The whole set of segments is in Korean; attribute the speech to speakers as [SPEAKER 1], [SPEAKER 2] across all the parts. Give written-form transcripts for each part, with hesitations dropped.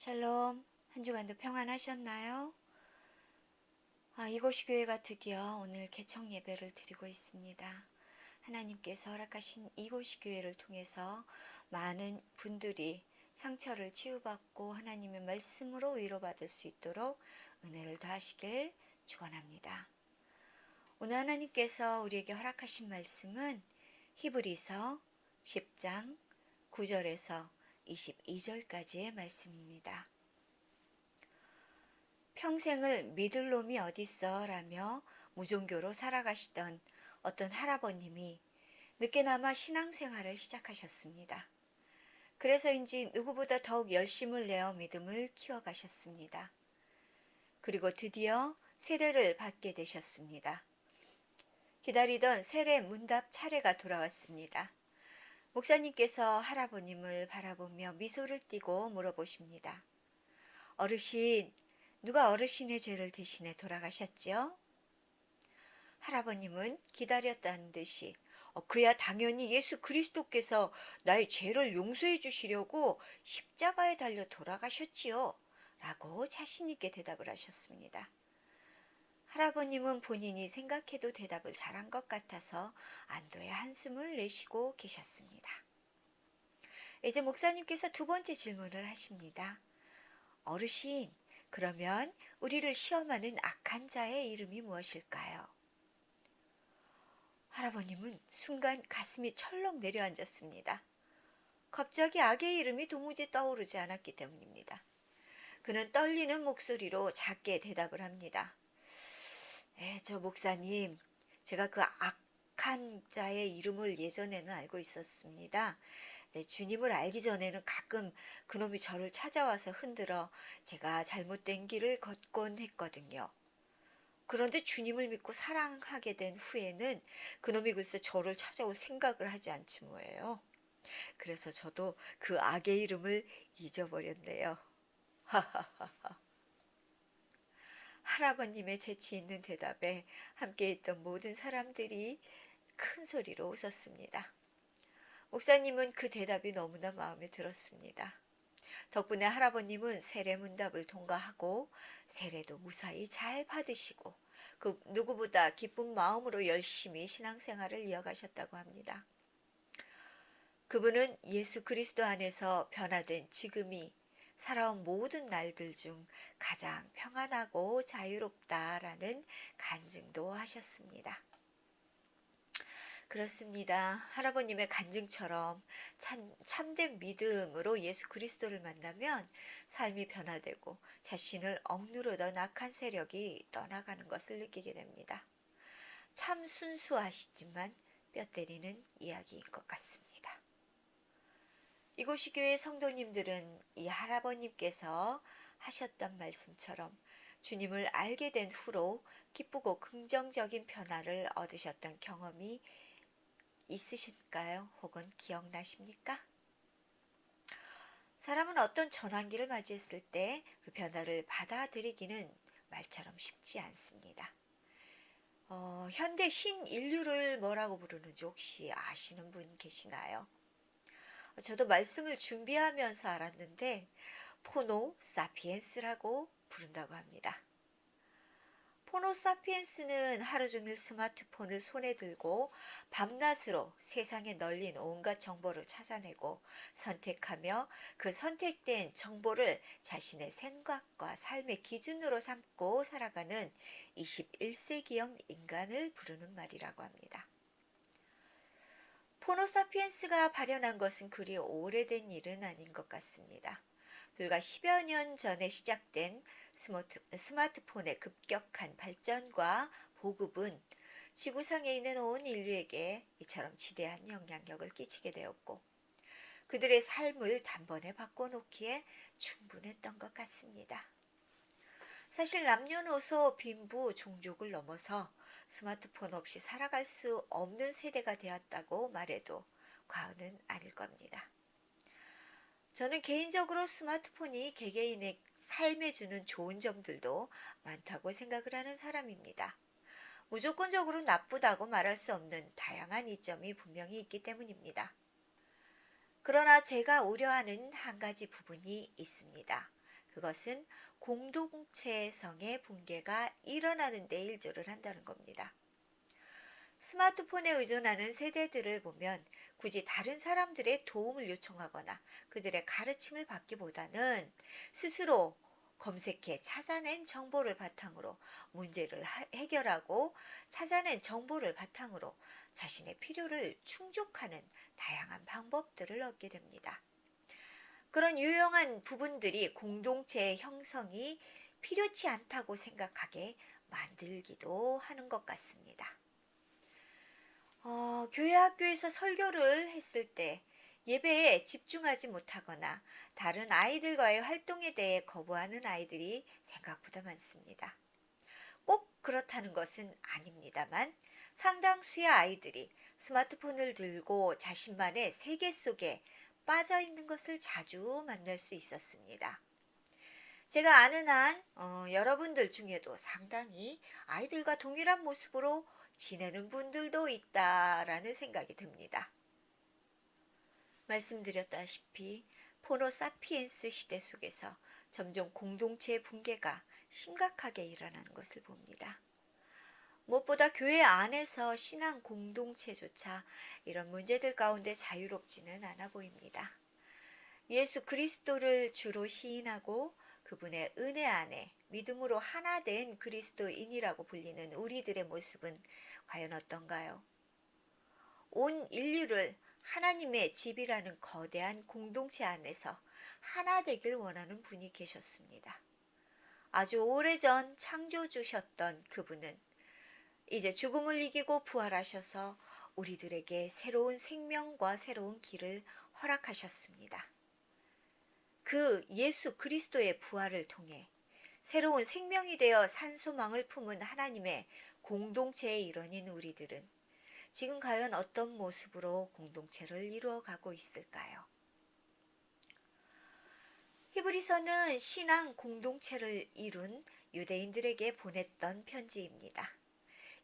[SPEAKER 1] 샬롬, 한 주간도 평안하셨나요? 이곳이 교회가 드디어 오늘 개청 예배를 드리고 있습니다. 하나님께서 허락하신 이곳이 교회를 통해서 많은 분들이 상처를 치유받고 하나님의 말씀으로 위로받을 수 있도록 은혜를 더하시길 축원합니다. 오늘 하나님께서 우리에게 허락하신 말씀은 히브리서 10장 9절에서 22절까지의 말씀입니다. 평생을 믿을 놈이 어딨어 라며 무종교로 살아가시던 어떤 할아버님이 늦게나마 신앙생활을 시작하셨습니다. 그래서인지 누구보다 더욱 열심을 내어 믿음을 키워가셨습니다. 그리고 드디어 세례를 받게 되셨습니다. 기다리던 세례 문답 차례가 돌아왔습니다. 목사님께서 할아버님을 바라보며 미소를 띠고 물어보십니다. 어르신, 누가 어르신의 죄를 대신해 돌아가셨죠? 할아버님은 기다렸다는 듯이 그야 당연히 예수 그리스도께서 나의 죄를 용서해 주시려고 십자가에 달려 돌아가셨지요. 라고 자신 있게 대답을 하셨습니다. 할아버님은 본인이 생각해도 대답을 잘한 것 같아서 안도의 한숨을 내쉬고 계셨습니다. 이제 목사님께서 두 번째 질문을 하십니다. 어르신, 그러면 우리를 시험하는 악한 자의 이름이 무엇일까요? 할아버님은 순간 가슴이 철렁 내려앉았습니다. 갑자기 악의 이름이 도무지 떠오르지 않았기 때문입니다. 그는 떨리는 목소리로 작게 대답을 합니다. 저 목사님, 제가 그 악한 자의 이름을 예전에는 알고 있었습니다. 주님을 알기 전에는 가끔 그놈이 저를 찾아와서 흔들어 제가 잘못된 길을 걷곤 했거든요. 그런데 주님을 믿고 사랑하게 된 후에는 그놈이 글쎄 저를 찾아올 생각을 하지 않지 뭐예요. 그래서 저도 그 악의 이름을 잊어버렸네요. 할아버님의 재치 있는 대답에 함께 있던 모든 사람들이 큰 소리로 웃었습니다. 목사님은 그 대답이 너무나 마음에 들었습니다. 덕분에 할아버님은 세례 문답을 통과하고 세례도 무사히 잘 받으시고 그 누구보다 기쁜 마음으로 열심히 신앙생활을 이어가셨다고 합니다. 그분은 예수 그리스도 안에서 변화된 지금이 살아온 모든 날들 중 가장 평안하고 자유롭다라는 간증도 하셨습니다. 그렇습니다. 할아버님의 간증처럼 참된 믿음으로 예수 그리스도를 만나면 삶이 변화되고 자신을 억누르던 악한 세력이 떠나가는 것을 느끼게 됩니다. 참 순수하시지만 뼈 때리는 이야기인 것 같습니다. 이곳이 교회 성도님들은 이 할아버님께서 하셨던 말씀처럼 주님을 알게 된 후로 기쁘고 긍정적인 변화를 얻으셨던 경험이 있으실까요? 혹은 기억나십니까? 사람은 어떤 전환기를 맞이했을 때 그 변화를 받아들이기는 말처럼 쉽지 않습니다. 현대 신인류를 뭐라고 부르는지 혹시 아시는 분 계시나요? 저도 말씀을 준비하면서 알았는데 포노 사피엔스라고 부른다고 합니다. 포노 사피엔스는 하루 종일 스마트폰을 손에 들고 밤낮으로 세상에 널린 온갖 정보를 찾아내고 선택하며 그 선택된 정보를 자신의 생각과 삶의 기준으로 삼고 살아가는 21세기형 인간을 부르는 말이라고 합니다. 포노 사피엔스가 발현한 것은 그리 오래된 일은 아닌 것 같습니다. 불과 10여 년 전에 시작된 스마트폰의 급격한 발전과 보급은 지구상에 있는 온 인류에게 이처럼 지대한 영향력을 끼치게 되었고 그들의 삶을 단번에 바꿔놓기에 충분했던 것 같습니다. 사실 남녀노소 빈부 종족을 넘어서 스마트폰 없이 살아갈 수 없는 세대가 되었다고 말해도 과언은 아닐 겁니다. 저는 개인적으로 스마트폰이 개개인의 삶에 주는 좋은 점들도 많다고 생각을 하는 사람입니다. 무조건적으로 나쁘다고 말할 수 없는 다양한 이점이 분명히 있기 때문입니다. 그러나 제가 우려하는 한 가지 부분이 있습니다. 그것은 공동체성의 붕괴가 일어나는 데 일조를 한다는 겁니다. 스마트폰에 의존하는 세대들을 보면 굳이 다른 사람들의 도움을 요청하거나 그들의 가르침을 받기보다는 스스로 검색해 찾아낸 정보를 바탕으로 문제를 해결하고 찾아낸 정보를 바탕으로 자신의 필요를 충족하는 다양한 방법들을 얻게 됩니다. 그런 유용한 부분들이 공동체의 형성이 필요치 않다고 생각하게 만들기도 하는 것 같습니다. 교회 학교에서 설교를 했을 때 예배에 집중하지 못하거나 다른 아이들과의 활동에 대해 거부하는 아이들이 생각보다 많습니다. 꼭 그렇다는 것은 아닙니다만 상당수의 아이들이 스마트폰을 들고 자신만의 세계 속에 빠져 있는 것을 자주 만날 수 있었습니다. 제가 아는 한 여러분들 중에도 상당히 아이들과 동일한 모습으로 지내는 분들도 있다라는 생각이 듭니다. 말씀드렸다시피 포노사피엔스 시대 속에서 점점 공동체의 붕괴가 심각하게 일어나는 것을 봅니다. 무엇보다 교회 안에서 신앙 공동체조차 이런 문제들 가운데 자유롭지는 않아 보입니다. 예수 그리스도를 주로 시인하고 그분의 은혜 안에 믿음으로 하나 된 그리스도인이라고 불리는 우리들의 모습은 과연 어떤가요? 온 인류를 하나님의 집이라는 거대한 공동체 안에서 하나 되길 원하는 분이 계셨습니다. 아주 오래전 창조주셨던 그분은 이제 죽음을 이기고 부활하셔서 우리들에게 새로운 생명과 새로운 길을 허락하셨습니다. 그 예수 그리스도의 부활을 통해 새로운 생명이 되어 산소망을 품은 하나님의 공동체의 일원인 우리들은 지금 과연 어떤 모습으로 공동체를 이루어가고 있을까요? 히브리서는 신앙 공동체를 이룬 유대인들에게 보냈던 편지입니다.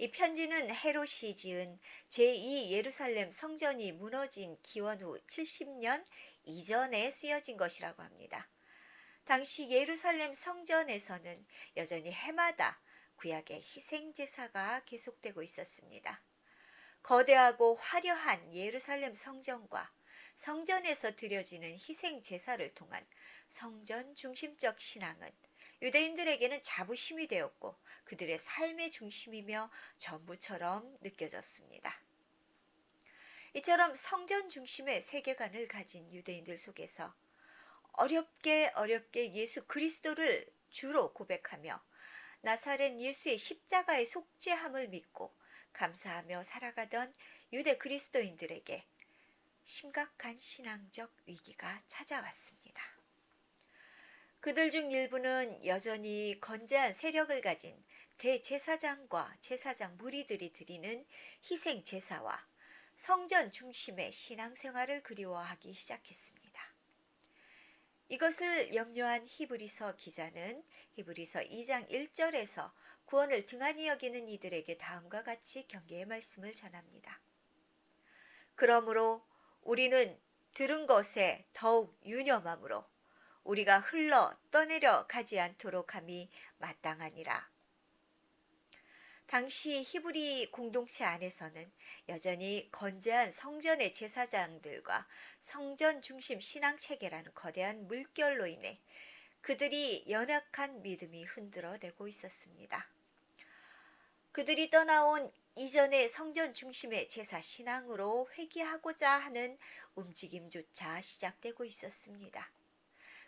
[SPEAKER 1] 이 편지는 헤롯이 지은 제2 예루살렘 성전이 무너진 기원 후 70년 이전에 쓰여진 것이라고 합니다. 당시 예루살렘 성전에서는 여전히 해마다 구약의 희생제사가 계속되고 있었습니다. 거대하고 화려한 예루살렘 성전과 성전에서 드려지는 희생제사를 통한 성전 중심적 신앙은 유대인들에게는 자부심이 되었고 그들의 삶의 중심이며 전부처럼 느껴졌습니다. 이처럼 성전 중심의 세계관을 가진 유대인들 속에서 어렵게 예수 그리스도를 주로 고백하며 나사렛 예수의 십자가의 속죄함을 믿고 감사하며 살아가던 유대 그리스도인들에게 심각한 신앙적 위기가 찾아왔습니다. 그들 중 일부는 여전히 건재한 세력을 가진 대제사장과 제사장 무리들이 드리는 희생 제사와 성전 중심의 신앙생활을 그리워하기 시작했습니다. 이것을 염려한 히브리서 기자는 히브리서 2장 1절에서 구원을 등한히 여기는 이들에게 다음과 같이 경계의 말씀을 전합니다. 그러므로 우리는 들은 것에 더욱 유념함으로 우리가 흘러 떠내려 가지 않도록 함이 마땅하니라. 당시 히브리 공동체 안에서는 여전히 건재한 성전의 제사장들과 성전 중심 신앙체계라는 거대한 물결로 인해 그들이 연약한 믿음이 흔들어내고 있었습니다. 그들이 떠나온 이전의 성전 중심의 제사 신앙으로 회귀하고자 하는 움직임조차 시작되고 있었습니다.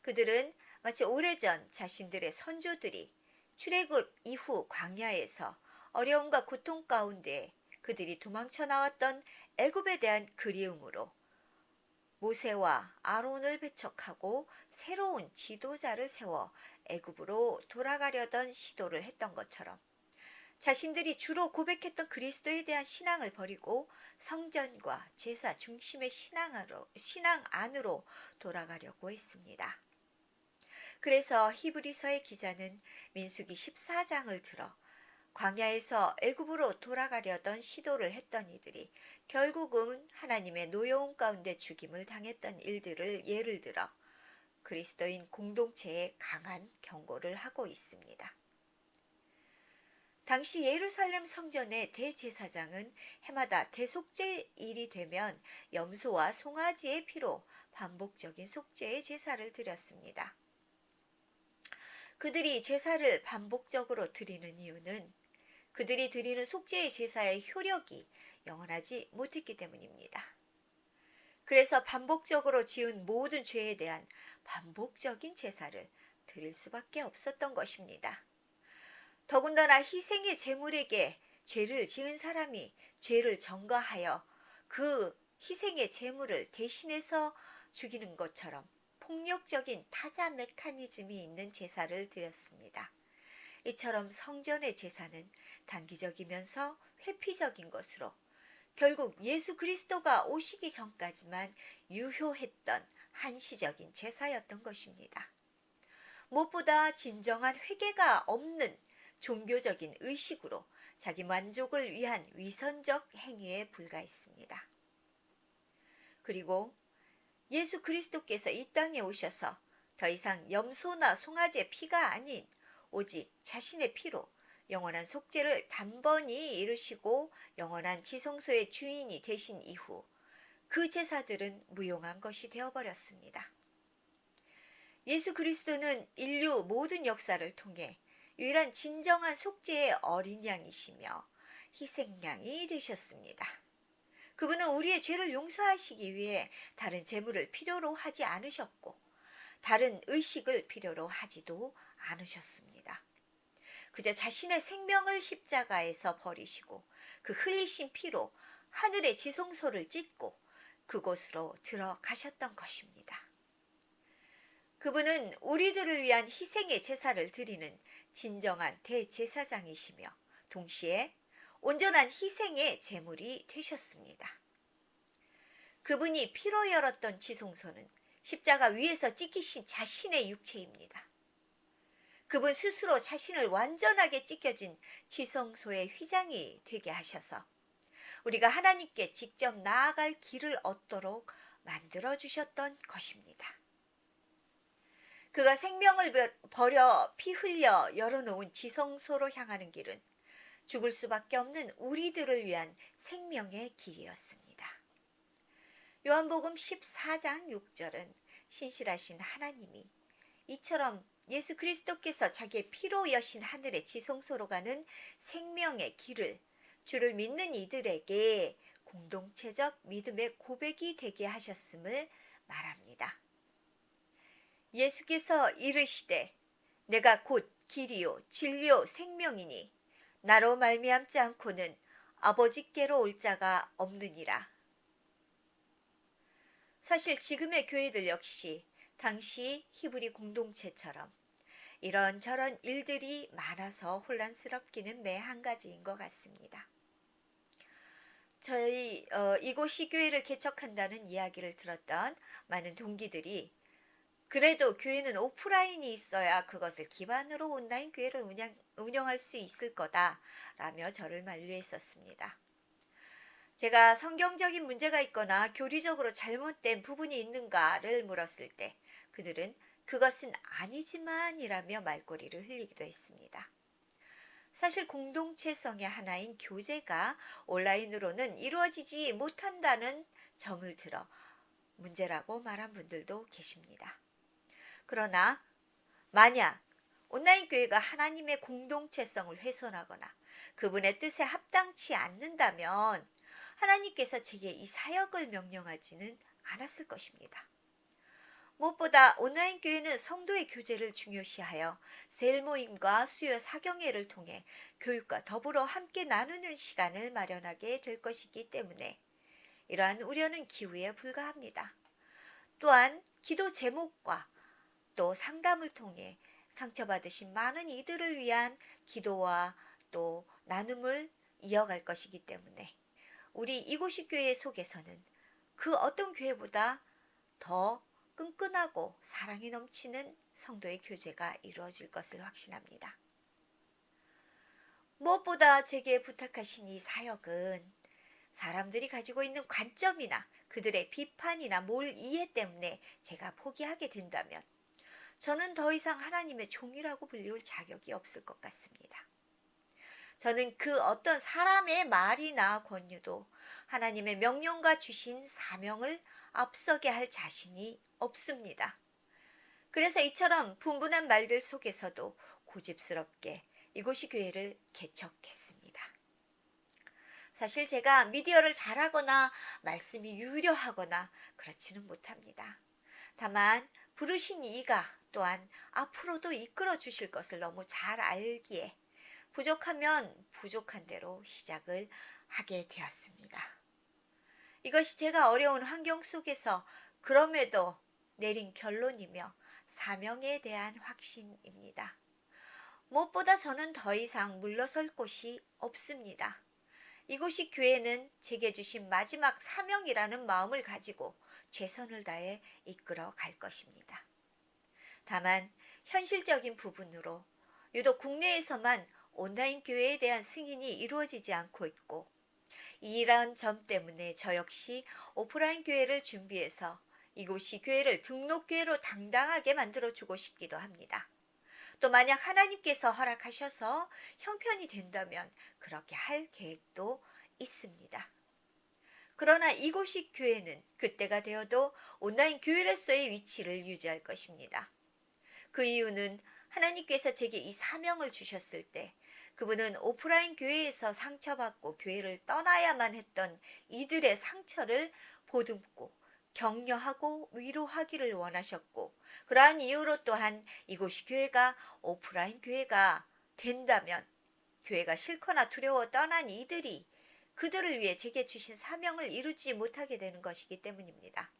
[SPEAKER 1] 그들은 마치 오래전 자신들의 선조들이 출애굽 이후 광야에서 어려움과 고통 가운데 그들이 도망쳐 나왔던 애굽에 대한 그리움으로 모세와 아론을 배척하고 새로운 지도자를 세워 애굽으로 돌아가려던 시도를 했던 것처럼 자신들이 주로 고백했던 그리스도에 대한 신앙을 버리고 성전과 제사 중심의 신앙 안으로 돌아가려고 했습니다. 그래서 히브리서의 기자는 민수기 14장을 들어 광야에서 애굽으로 돌아가려던 시도를 했던 이들이 결국은 하나님의 노여움 가운데 죽임을 당했던 일들을 예를 들어 그리스도인 공동체에 강한 경고를 하고 있습니다. 당시 예루살렘 성전의 대제사장은 해마다 대속죄일이 되면 염소와 송아지의 피로 반복적인 속죄의 제사를 드렸습니다. 그들이 제사를 반복적으로 드리는 이유는 그들이 드리는 속죄의 제사의 효력이 영원하지 못했기 때문입니다. 그래서 반복적으로 지은 모든 죄에 대한 반복적인 제사를 드릴 수밖에 없었던 것입니다. 더군다나 희생의 제물에게 죄를 지은 사람이 죄를 전가하여 그 희생의 제물을 대신해서 죽이는 것처럼 폭력적인 타자 메커니즘이 있는 제사를 드렸습니다. 이처럼 성전의 제사는 단기적이면서 회피적인 것으로 결국 예수 그리스도가 오시기 전까지만 유효했던 한시적인 제사였던 것입니다. 무엇보다 진정한 회개가 없는 종교적인 의식으로 자기 만족을 위한 위선적 행위에 불과했습니다. 그리고 예수 그리스도께서 이 땅에 오셔서 더 이상 염소나 송아지의 피가 아닌 오직 자신의 피로 영원한 속죄를 단번이 이루시고 영원한 지성소의 주인이 되신 이후 그 제사들은 무용한 것이 되어버렸습니다. 예수 그리스도는 인류 모든 역사를 통해 유일한 진정한 속죄의 어린 양이시며 희생양이 되셨습니다. 그분은 우리의 죄를 용서하시기 위해 다른 제물을 필요로 하지 않으셨고 다른 의식을 필요로 하지도 않으셨습니다. 그저 자신의 생명을 십자가에서 버리시고 그 흘리신 피로 하늘의 지성소를 찢고 그곳으로 들어가셨던 것입니다. 그분은 우리들을 위한 희생의 제사를 드리는 진정한 대제사장이시며 동시에 온전한 희생의 제물이 되셨습니다. 그분이 피로 열었던 지성소는 십자가 위에서 찢기신 자신의 육체입니다. 그분 스스로 자신을 완전하게 찢겨진 지성소의 휘장이 되게 하셔서 우리가 하나님께 직접 나아갈 길을 얻도록 만들어주셨던 것입니다. 그가 생명을 버려 피 흘려 열어놓은 지성소로 향하는 길은 죽을 수밖에 없는 우리들을 위한 생명의 길이었습니다. 요한복음 14장 6절은 신실하신 하나님이 이처럼 예수 그리스도께서 자기의 피로 여신 하늘의 지성소로 가는 생명의 길을 주를 믿는 이들에게 공동체적 믿음의 고백이 되게 하셨음을 말합니다. 예수께서 이르시되 내가 곧 길이요 진리요 생명이니 나로 말미암지 않고는 아버지께로 올 자가 없느니라. 사실 지금의 교회들 역시 당시 히브리 공동체처럼 이런저런 일들이 많아서 혼란스럽기는 매 한 가지인 것 같습니다. 저희 이곳이 교회를 개척한다는 이야기를 들었던 많은 동기들이 그래도 교회는 오프라인이 있어야 그것을 기반으로 온라인 교회를 운영할 수 있을 거다라며 저를 만류했었습니다. 제가 성경적인 문제가 있거나 교리적으로 잘못된 부분이 있는가를 물었을 때 그들은 그것은 아니지만이라며 말꼬리를 흘리기도 했습니다. 사실 공동체성의 하나인 교제가 온라인으로는 이루어지지 못한다는 점을 들어 문제라고 말한 분들도 계십니다. 그러나 만약 온라인 교회가 하나님의 공동체성을 훼손하거나 그분의 뜻에 합당치 않는다면 하나님께서 제게 이 사역을 명령하지는 않았을 것입니다. 무엇보다 온라인 교회는 성도의 교제를 중요시하여 셀 모임과 수요 사경회를 통해 교육과 더불어 함께 나누는 시간을 마련하게 될 것이기 때문에 이러한 우려는 기우에 불과합니다. 또한 기도 제목과 또 상담을 통해 상처받으신 많은 이들을 위한 기도와 또 나눔을 이어갈 것이기 때문에 우리 이곳이 교회 속에서는 그 어떤 교회보다 더 끈끈하고 사랑이 넘치는 성도의 교제가 이루어질 것을 확신합니다. 무엇보다 제게 부탁하신 이 사역은 사람들이 가지고 있는 관점이나 그들의 비판이나 몰 이해 때문에 제가 포기하게 된다면 저는 더 이상 하나님의 종이라고 불리울 자격이 없을 것 같습니다. 저는 그 어떤 사람의 말이나 권유도 하나님의 명령과 주신 사명을 앞서게 할 자신이 없습니다. 그래서 이처럼 분분한 말들 속에서도 고집스럽게 이곳이 교회를 개척했습니다. 사실 제가 미디어를 잘하거나 말씀이 유려하거나 그렇지는 못합니다. 다만 부르신 이가 또한 앞으로도 이끌어 주실 것을 너무 잘 알기에 부족하면 부족한 대로 시작을 하게 되었습니다. 이것이 제가 어려운 환경 속에서 그럼에도 내린 결론이며 사명에 대한 확신입니다. 무엇보다 저는 더 이상 물러설 곳이 없습니다. 이곳이 교회는 제게 주신 마지막 사명이라는 마음을 가지고 최선을 다해 이끌어 갈 것입니다. 다만 현실적인 부분으로 유독 국내에서만 온라인 교회에 대한 승인이 이루어지지 않고 있고 이런 점 때문에 저 역시 오프라인 교회를 준비해서 이곳이 교회를 등록교회로 당당하게 만들어주고 싶기도 합니다. 또 만약 하나님께서 허락하셔서 형편이 된다면 그렇게 할 계획도 있습니다. 그러나 이곳이 교회는 그때가 되어도 온라인 교회로서의 위치를 유지할 것입니다. 그 이유는 하나님께서 제게 이 사명을 주셨을 때 그분은 오프라인 교회에서 상처받고 교회를 떠나야만 했던 이들의 상처를 보듬고 격려하고 위로하기를 원하셨고 그러한 이유로 또한 이곳이 교회가 오프라인 교회가 된다면 교회가 싫거나 두려워 떠난 이들이 그들을 위해 제게 주신 사명을 이루지 못하게 되는 것이기 때문입니다.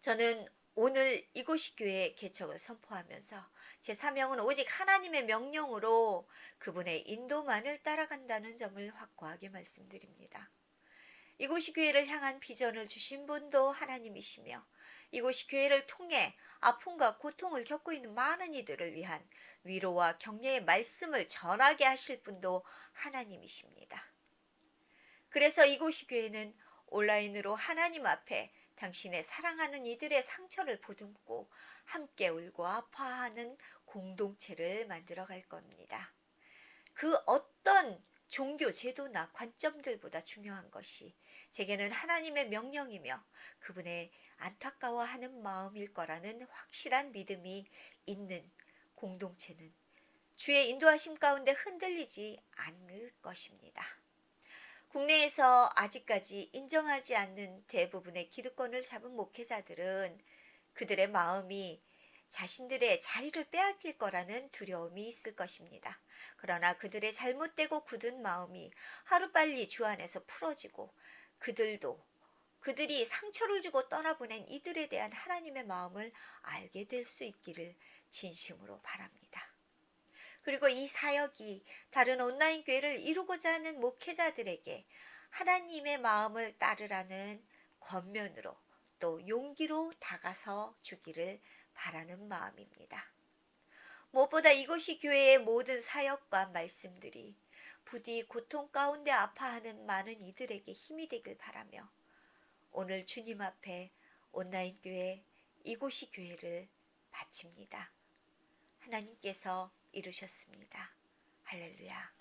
[SPEAKER 1] 저는 오늘 이곳이 교회 개척을 선포하면서 제 사명은 오직 하나님의 명령으로 그분의 인도만을 따라간다는 점을 확고하게 말씀드립니다. 이곳이 교회를 향한 비전을 주신 분도 하나님이시며 이곳이 교회를 통해 아픔과 고통을 겪고 있는 많은 이들을 위한 위로와 격려의 말씀을 전하게 하실 분도 하나님이십니다. 그래서 이곳이 교회는 온라인으로 하나님 앞에 당신의 사랑하는 이들의 상처를 보듬고 함께 울고 아파하는 공동체를 만들어 갈 겁니다. 그 어떤 종교 제도나 관점들보다 중요한 것이 제게는 하나님의 명령이며 그분의 안타까워하는 마음일 거라는 확실한 믿음이 있는 공동체는 주의 인도하심 가운데 흔들리지 않을 것입니다. 국내에서 아직까지 인정하지 않는 대부분의 기득권을 잡은 목회자들은 그들의 마음이 자신들의 자리를 빼앗길 거라는 두려움이 있을 것입니다. 그러나 그들의 잘못되고 굳은 마음이 하루빨리 주 안에서 풀어지고 그들이 상처를 주고 떠나보낸 이들에 대한 하나님의 마음을 알게 될 수 있기를 진심으로 바랍니다. 그리고 이 사역이 다른 온라인 교회를 이루고자 하는 목회자들에게 하나님의 마음을 따르라는 권면으로 또 용기로 다가서 주기를 바라는 마음입니다. 무엇보다 이곳이 교회의 모든 사역과 말씀들이 부디 고통 가운데 아파하는 많은 이들에게 힘이 되길 바라며 오늘 주님 앞에 온라인 교회 이곳이 교회를 바칩니다. 하나님께서 이루셨습니다. 할렐루야.